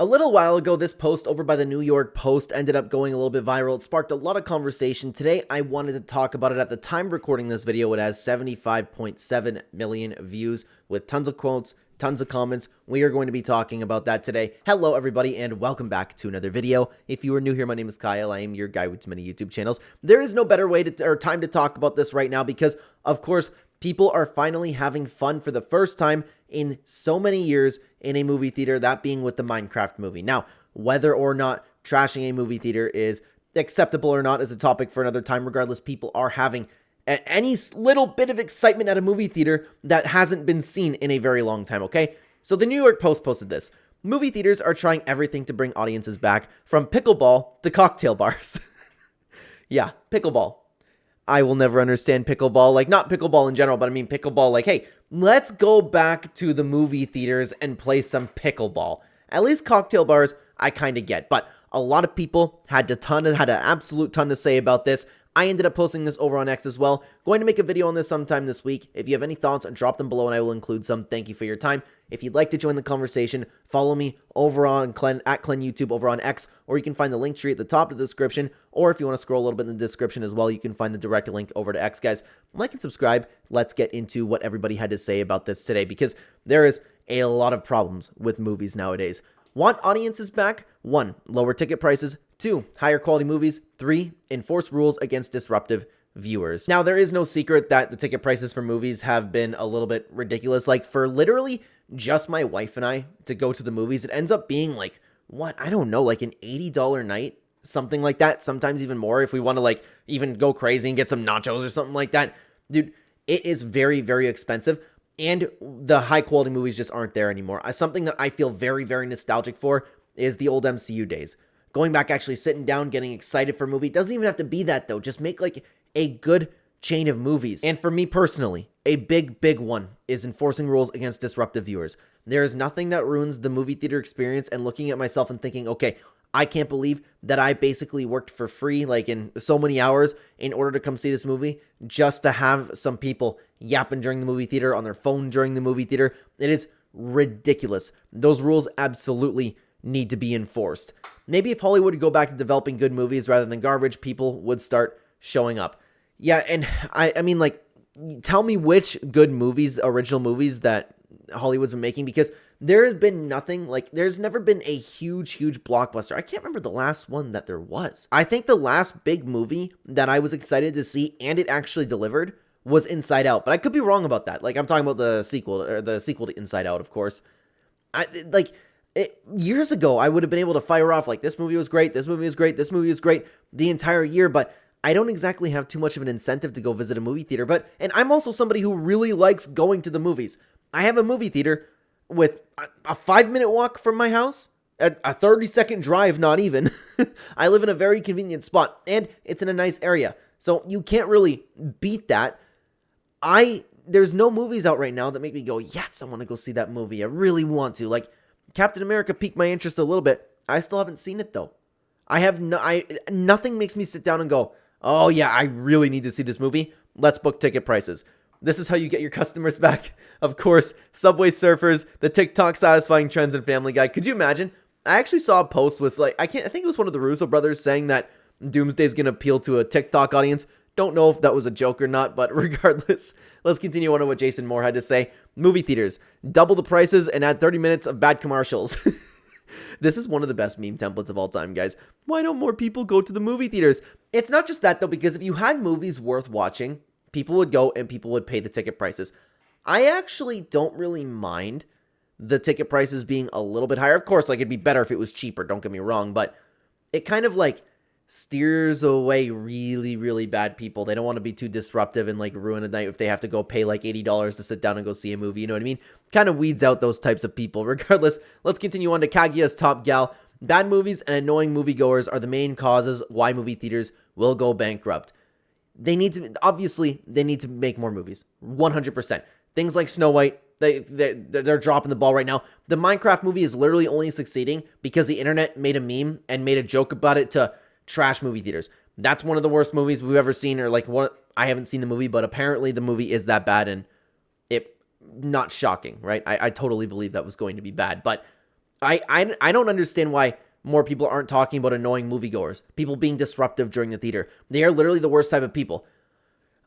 A little while ago, this post over by the New York Post ended up going a little bit viral. It sparked a lot of conversation. Today, I wanted to talk about it. At the time recording this video, it has 75.7 million views with tons of quotes, tons of comments. We are going to be talking about that today. Hello, everybody, and welcome back to another video. If you are new here, my name is Kyle. I am your guy with many YouTube channels. There is no better way or time to talk about this right now because, of course, people are finally having fun for the first time in so many years in a movie theater, that being with the Minecraft movie. Now, whether or not trashing a movie theater is acceptable or not is a topic for another time. Regardless, people are having any little bit of excitement at a movie theater that hasn't been seen in a very long time, okay? So the New York Post posted this. Movie theaters are trying everything to bring audiences back, from pickleball to cocktail bars. Yeah, pickleball. I will never understand pickleball, like not pickleball in general, but I mean pickleball like, hey, let's go back to the movie theaters and play some pickleball. At least cocktail bars, I kind of get, but a lot of people had an absolute ton to say about this. I ended up posting this over on X as well. Going to make a video on this sometime this week. If you have any thoughts, drop them below and I will include some. Thank you for your time. If you'd like to join the conversation, follow me over on Clen YouTube over on X, or you can find the link tree at the top of the description, or if you want to scroll a little bit in the description as well, you can find the direct link over to X, guys. Like and subscribe. Let's get into what everybody had to say about this today, because there is a lot of problems with movies nowadays. Want audiences back? 1. Lower ticket prices. 2. Higher quality movies. 3. Enforce rules against disruptive viewers. Now, there is no secret that the ticket prices for movies have been a little bit ridiculous. Like, for literally just my wife and I to go to the movies, it ends up being like, what? I don't know, like an $80 night, something like that. Sometimes even more if we want to like even go crazy and get some nachos or something like that. Dude, it is very, very expensive. And the high quality movies just aren't there anymore. Something that I feel very, very nostalgic for is the old MCU days. Going back, actually sitting down, getting excited for a movie. It doesn't even have to be that though. Just make like a good chain of movies. And for me personally, a big one is enforcing rules against disruptive viewers. There is nothing that ruins the movie theater experience and looking at myself and thinking, okay, I can't believe that I basically worked for free, like in so many hours, in order to come see this movie, just to have some people yapping during the movie theater, on their phone during the movie theater. It is ridiculous. Those rules absolutely need to be enforced. Maybe if Hollywood would go back to developing good movies rather than garbage, people would start showing up. Yeah, and I mean, like, tell me which good movies, original movies that Hollywood's been making, because there has been nothing, like, there's never been a huge blockbuster. I can't remember the last one that there was. I think the last big movie that I was excited to see and it actually delivered was Inside Out, but I could be wrong about that. Like, I'm talking about the sequel to Inside Out, of course. Years ago, I would have been able to fire off, like, this movie was great, this movie was great, this movie was great the entire year, but I don't exactly have too much of an incentive to go visit a movie theater. And I'm also somebody who really likes going to the movies. I have a movie theater with a 5-minute walk from my house, a 30-second drive, not even. I live in a very convenient spot, and it's in a nice area. So you can't really beat that. There's no movies out right now that make me go, yes, I want to go see that movie. I really want to. Like, Captain America piqued my interest a little bit. I still haven't seen it, though. Nothing makes me sit down and go, oh yeah, I really need to see this movie. Let's book ticket prices. This is how you get your customers back. Of course, Subway Surfers, the TikTok satisfying trends, and Family Guy. Could you imagine? I actually saw a post was like, I think it was one of the Russo brothers saying that Doomsday is going to appeal to a TikTok audience. Don't know if that was a joke or not, but regardless, let's continue on to what Jason Moore had to say. Movie theaters, double the prices and add 30 minutes of bad commercials. This is one of the best meme templates of all time, guys. Why don't more people go to the movie theaters? It's not just that, though, because if you had movies worth watching, people would go and people would pay the ticket prices. I actually don't really mind the ticket prices being a little bit higher. Of course, like, it'd be better if it was cheaper, don't get me wrong, but it kind of, like, steers away really bad people. They don't want to be too disruptive and, like, ruin a night if they have to go pay, like, $80 to sit down and go see a movie, you know what I mean? Kind of weeds out those types of people. Regardless, let's continue on to Kaguya's Top Gal. Bad movies and annoying moviegoers are the main causes why movie theaters will go bankrupt. They need to make more movies. 100%. Things like Snow White, they're dropping the ball right now. The Minecraft movie is literally only succeeding because the internet made a meme and made a joke about it to trash movie theaters. That's one of the worst movies we've ever seen, or like one. I haven't seen the movie, but apparently the movie is that bad, and it not shocking, right? I totally believe that was going to be bad, but I don't understand why more people aren't talking about annoying moviegoers, people being disruptive during the theater. They are literally the worst type of people.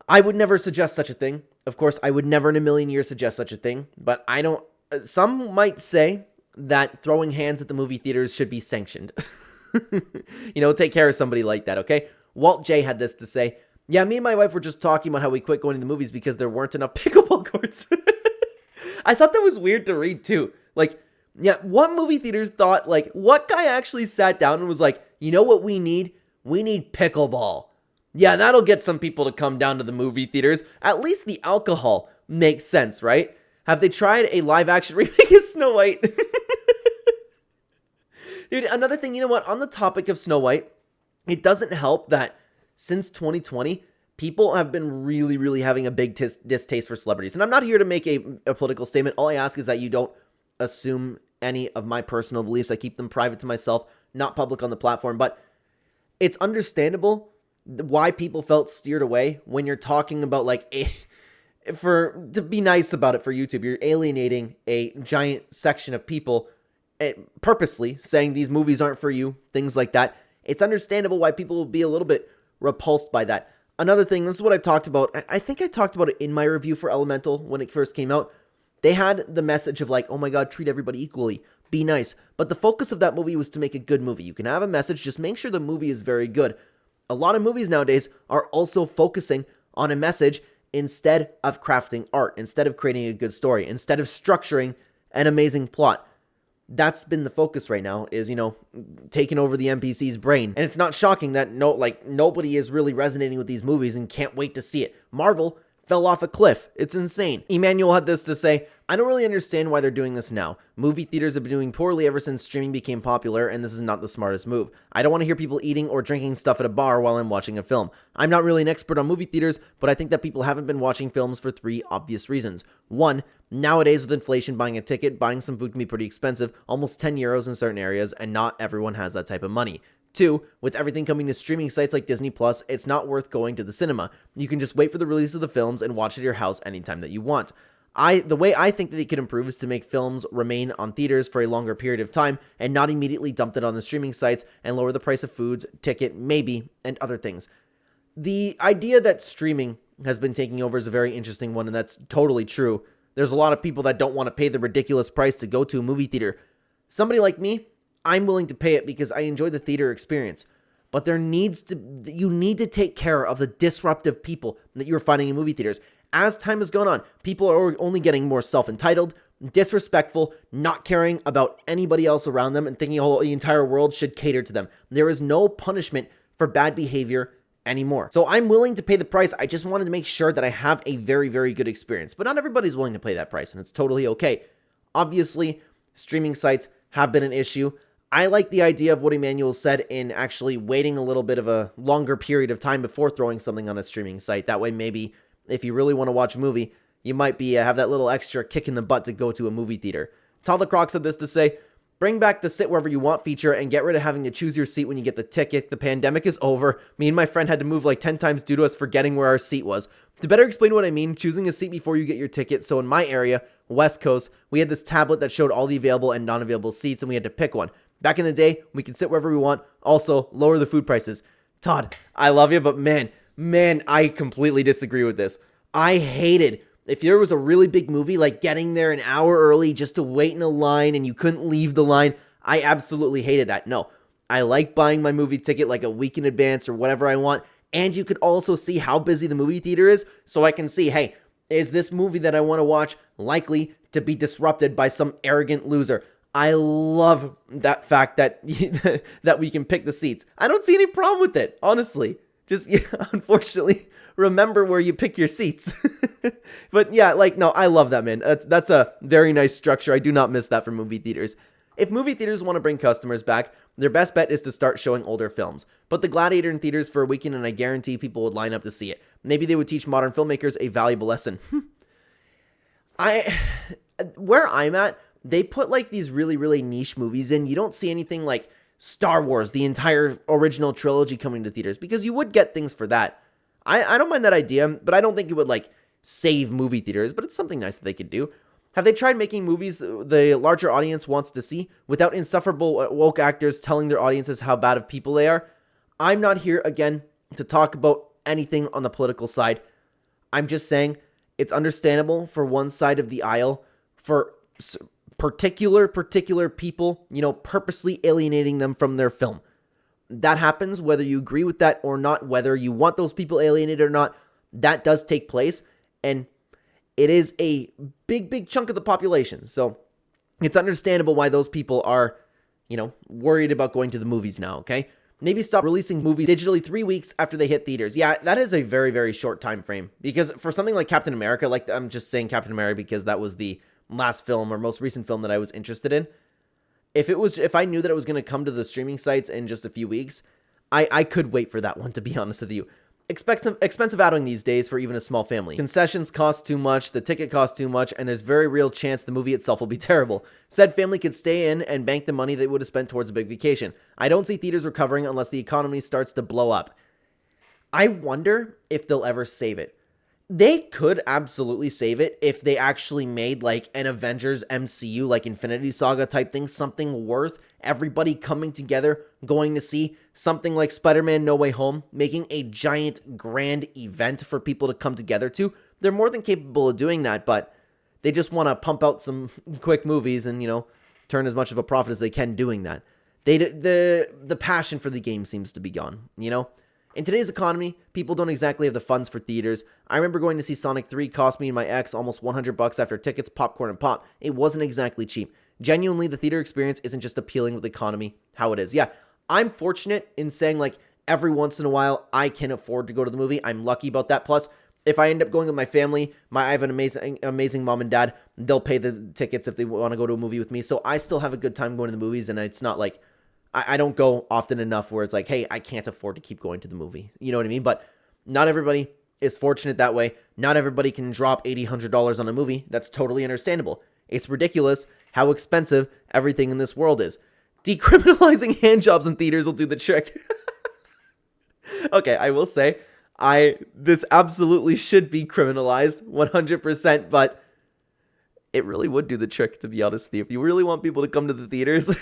I would never suggest such a thing. Of course, I would never in a million years suggest such a thing, but I don't. Some might say that throwing hands at the movie theaters should be sanctioned. Take care of somebody like that, okay? Walt J had this to say. Yeah, me and my wife were just talking about how we quit going to the movies because there weren't enough pickleball courts. I thought that was weird to read too. Like, yeah, what movie theaters thought, like, what guy actually sat down and was like, you know what we need? We need pickleball. Yeah, that'll get some people to come down to the movie theaters. At least the alcohol makes sense, right? Have they tried a live action remake of Snow White? Dude, another thing, you know what? On the topic of Snow White, it doesn't help that since 2020, people have been really, really having a big distaste for celebrities. And I'm not here to make a political statement. All I ask is that you don't assume any of my personal beliefs. I keep them private to myself, not public on the platform. But it's understandable why people felt steered away when you're talking about, like, to be nice about it for YouTube. You're alienating a giant section of people, purposely saying these movies aren't for you, things like that. It's understandable why people will be a little bit repulsed by that. Another thing, this is what I've talked about. I think I talked about it in my review for Elemental when it first came out. They had the message of, like, oh my god, treat everybody equally, be nice. But the focus of that movie was to make a good movie. You can have a message, just make sure the movie is very good. A lot of movies nowadays are also focusing on a message instead of crafting art, instead of creating a good story, instead of structuring an amazing plot. That's been the focus right now, is, taking over the NPC's brain. And it's not shocking that nobody is really resonating with these movies and can't wait to see it. Marvel fell off a cliff. It's insane. Emmanuel had this to say, I don't really understand why they're doing this now. Movie theaters have been doing poorly ever since streaming became popular, and this is not the smartest move. I don't want to hear people eating or drinking stuff at a bar while I'm watching a film. I'm not really an expert on movie theaters, but I think that people haven't been watching films for 3 obvious reasons. 1, nowadays with inflation, buying a ticket, buying some food can be pretty expensive, almost 10 euros in certain areas, and not everyone has that type of money. 2, with everything coming to streaming sites like Disney Plus, it's not worth going to the cinema. You can just wait for the release of the films and watch at your house anytime that you want. The way I think that they could improve is to make films remain on theaters for a longer period of time and not immediately dump it on the streaming sites and lower the price of foods, ticket, maybe, and other things. The idea that streaming has been taking over is a very interesting one, and that's totally true. There's a lot of people that don't want to pay the ridiculous price to go to a movie theater. Somebody like me, I'm willing to pay it because I enjoy the theater experience. But you need to take care of the disruptive people that you're finding in movie theaters. As time has gone on, people are only getting more self-entitled, disrespectful, not caring about anybody else around them, and thinking the entire world should cater to them. There is no punishment for bad behavior anymore. So I'm willing to pay the price. I just wanted to make sure that I have a very, very good experience. But not everybody's willing to pay that price, and it's totally okay. Obviously, streaming sites have been an issue. I like the idea of what Emmanuel said in actually waiting a little bit of a longer period of time before throwing something on a streaming site. That way, maybe if you really want to watch a movie, you might have that little extra kick in the butt to go to a movie theater. Toddler Croc said this to say, bring back the sit wherever you want feature and get rid of having to choose your seat when you get the ticket. The pandemic is over. Me and my friend had to move like 10 times due to us forgetting where our seat was. To better explain what I mean, choosing a seat before you get your ticket. So in my area, West Coast, we had this tablet that showed all the available and non-available seats, and we had to pick one. Back in the day, we could sit wherever we want. Also, lower the food prices. Todd, I love you, but man, I completely disagree with this. I hated, if there was a really big movie, like getting there an hour early just to wait in a line and you couldn't leave the line. I absolutely hated that. No, I like buying my movie ticket like a week in advance or whatever I want. And you could also see how busy the movie theater is, so I can see, hey, is this movie that I want to watch likely to be disrupted by some arrogant loser? I love that fact that that we can pick the seats. I don't see any problem with it, honestly. Just, unfortunately, remember where you pick your seats. But yeah, no, I love that, man. That's a very nice structure. I do not miss that from movie theaters. If movie theaters want to bring customers back, their best bet is to start showing older films. Put The Gladiator in theaters for a weekend and I guarantee people would line up to see it. Maybe they would teach modern filmmakers a valuable lesson. Where I'm at, they put these really, really niche movies in. You don't see anything like Star Wars, the entire original trilogy coming to theaters, because you would get things for that. I don't mind that idea, but I don't think it would save movie theaters, but it's something nice that they could do. Have they tried making movies the larger audience wants to see without insufferable woke actors telling their audiences how bad of people they are? I'm not here, again, to talk about anything on the political side. I'm just saying it's understandable for one side of the aisle for particular people, purposely alienating them from their film. That happens whether you agree with that or not, whether you want those people alienated or not. That does take place, and it is a big chunk of the population. So it's understandable why those people are, worried about going to the movies now, okay? Maybe stop releasing movies digitally 3 weeks after they hit theaters. Yeah, that is a very short time frame. Because for something like Captain America, like I'm just saying Captain America because that was the last film or most recent film that I was interested in. If I knew that it was going to come to the streaming sites in just a few weeks, I could wait for that one, to be honest with you. Expensive outing these days for even a small family. Concessions cost too much, the ticket costs too much, and there's very real chance the movie itself will be terrible. Said family could stay in and bank the money they would have spent towards a big vacation. I don't see theaters recovering unless the economy starts to blow up. I wonder if they'll ever save it. They could absolutely save it if they actually made like an Avengers MCU, like Infinity Saga type thing, something worth everybody coming together, going to see something like Spider-Man No Way Home, making a giant grand event for people to come together to. They're more than capable of doing that, but they just want to pump out some quick movies and, turn as much of a profit as they can doing that. The passion for the game seems to be gone, In today's economy, people don't exactly have the funds for theaters. I remember going to see Sonic 3 cost me and my ex almost $100 after tickets, popcorn, and pop. It wasn't exactly cheap. Genuinely, the theater experience isn't just appealing with the economy, how it is. Yeah, I'm fortunate in saying, like, every once in a while, I can afford to go to the movie. I'm lucky about that. Plus, if I end up going with my family, I have an amazing mom and dad. They'll pay the tickets if they want to go to a movie with me. So I still have a good time going to the movies, and it's not like I don't go often enough where it's like, hey, I can't afford to keep going to the movie. You know what I mean? But not everybody is fortunate that way. Not everybody can drop $80, $100 on a movie. That's totally understandable. It's ridiculous how expensive everything in this world is. Decriminalizing handjobs in theaters will do the trick. Okay, I will say, this absolutely should be criminalized 100%, but it really would do the trick, to be honest with you. If you really want people to come to the theaters.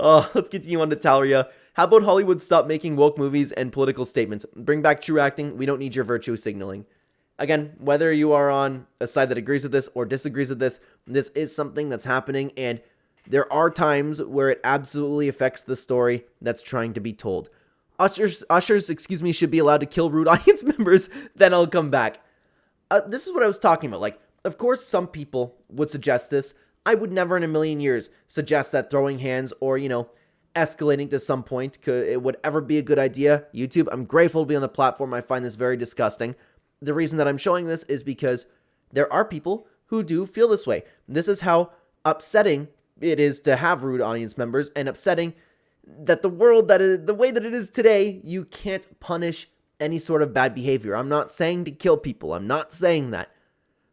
Let's continue on to Talia. How about Hollywood stop making woke movies and political statements? Bring back true acting. We don't need your virtue signaling. Again, whether you are on a side that agrees with this or disagrees with this is something that's happening, and there are times where it absolutely affects the story that's trying to be told. Ushers, should be allowed to kill rude audience members, then I'll come back. This is what I was talking about. Like, of course, some people would suggest this. I would never in a million years suggest that throwing hands or, escalating to some point it would ever be a good idea. YouTube, I'm grateful to be on the platform. I find this very disgusting. The reason that I'm showing this is because there are people who do feel this way. This is how upsetting it is to have rude audience members, and upsetting that the world the way that it is today, you can't punish any sort of bad behavior. I'm not saying to kill people. I'm not saying that.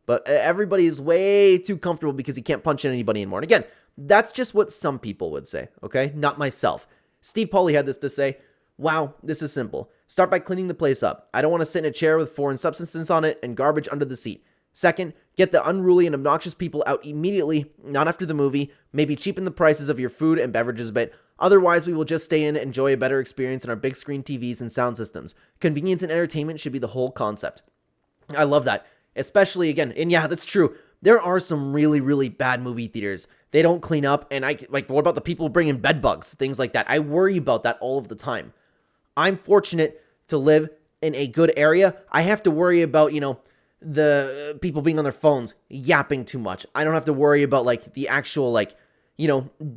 But everybody is way too comfortable because you can't punch anybody anymore. And again, that's just what some people would say, okay? Not myself. Steve Pauly had this to say, wow, this is simple. Start by cleaning the place up. I don't want to sit in a chair with foreign substances on it and garbage under the seat. Second, get the unruly and obnoxious people out immediately, not after the movie. Maybe cheapen the prices of your food and beverages a bit. Otherwise, we will just stay in and enjoy a better experience in our big screen TVs and sound systems. Convenience and entertainment should be the whole concept. I love that. Especially, again, and yeah, that's true. There are some really bad movie theaters. They don't clean up, and what about the people bringing bed bugs, things like that? I worry about that all of the time. I'm fortunate to live in a good area. I have to worry about, the people being on their phones, yapping too much. I don't have to worry about, the actual,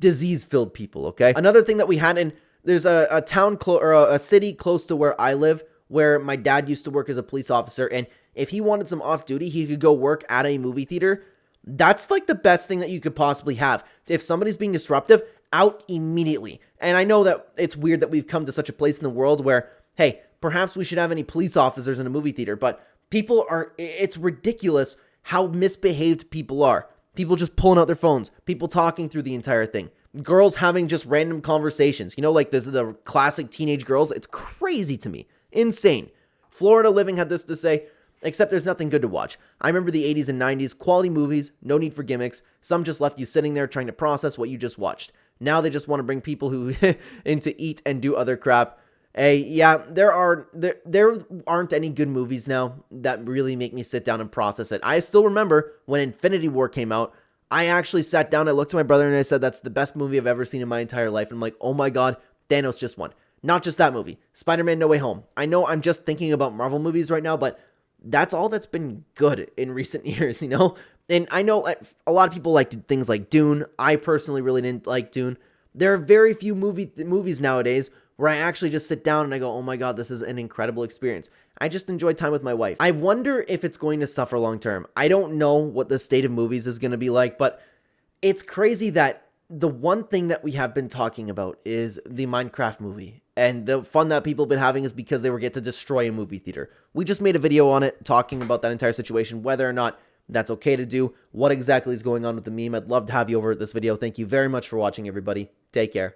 disease-filled people, okay? Another thing that we had, and there's a town or a city close to where I live, where my dad used to work as a police officer, and if he wanted some off-duty, he could go work at a movie theater. That's the best thing that you could possibly have. If somebody's being disruptive, out immediately. And I know that it's weird that we've come to such a place in the world where, hey, perhaps we should have any police officers in a movie theater, but it's ridiculous how misbehaved people are. People just pulling out their phones, people talking through the entire thing, girls having just random conversations, the classic teenage girls. It's crazy to me. Insane. Florida Living had this to say, Except there's nothing good to watch. I remember the 80s and 90s, quality movies, no need for gimmicks. Some just left you sitting there trying to process what you just watched. Now they just want to bring people who in to eat and do other crap. Yeah, there aren't any good movies now that really make me sit down and process it. I still remember when Infinity War came out, I actually sat down, I looked at my brother and I said, that's the best movie I've ever seen in my entire life. And I'm like, oh my god, Thanos just won. Not just that movie, Spider-Man No Way Home. I know I'm just thinking about Marvel movies right now, but that's all that's been good in recent years, you know? And I know a lot of people liked things like Dune. I personally really didn't like Dune. There are very few movies nowadays where I actually just sit down and I go, oh my god, this is an incredible experience. I just enjoy time with my wife. I wonder if it's going to suffer long term. I don't know what the state of movies is going to be like, but it's crazy that the one thing that we have been talking about is the Minecraft movie. And the fun that people have been having is because they were get to destroy a movie theater. We just made a video on it talking about that entire situation, whether or not that's okay to do, what exactly is going on with the meme. I'd love to have you over at this video. Thank you very much for watching, everybody. Take care.